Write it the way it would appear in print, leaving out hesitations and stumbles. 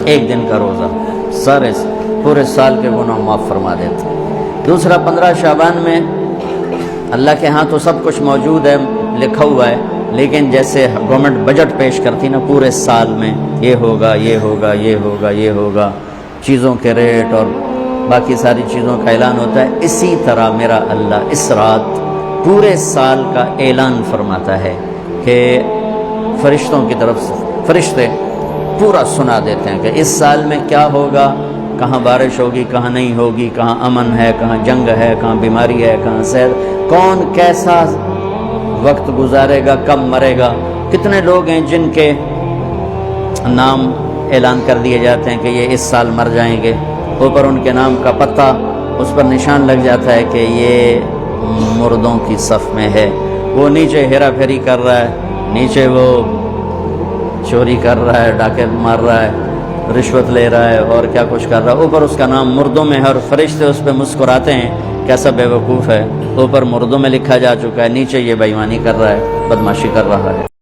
ایک دن کا روزہ سارے پورے سال کے گناہ معاف فرما دیتا۔ دوسرا 15 شعبان میں اللہ کے ہاں تو سب کچھ موجود ہے، لکھا ہوا ہے، لیکن جیسے گورنمنٹ بجٹ پیش کرتی نا پورے سال میں، یہ ہوگا یہ ہوگا یہ ہوگا یہ ہوگا، چیزوں کے ریٹ اور باقی ساری چیزوں کا اعلان ہوتا ہے، اسی طرح میرا اللہ اس رات پورے سال کا اعلان فرماتا ہے کہ فرشتوں کی طرف سے فرشتے پورا سنا دیتے ہیں کہ اس سال میں کیا ہوگا، کہاں بارش ہوگی، کہاں نہیں ہوگی، کہاں امن ہے، کہاں جنگ ہے، کہاں بیماری ہے، کہاں صحت، کون کیسا وقت گزارے گا، کب مرے گا، کتنے لوگ ہیں جن کے نام اعلان کر دیے جاتے ہیں کہ یہ اس سال مر جائیں گے، اوپر ان کے نام کا پتہ اس پر نشان لگ جاتا ہے کہ یہ مردوں کی صف میں ہے، وہ نیچے ہیرا پھیری کر رہا ہے، نیچے وہ چوری کر رہا ہے، ڈاکے مار رہا ہے، رشوت لے رہا ہے اور کیا کچھ کر رہا ہے، اوپر اس کا نام مردوں میں ہے اور فرشتے اس پہ مسکراتے ہیں، کیسا بے وقوف ہے، اوپر مردوں میں لکھا جا چکا ہے، نیچے یہ بے ایمانی کر رہا ہے، بدمعاشی کر رہا ہے۔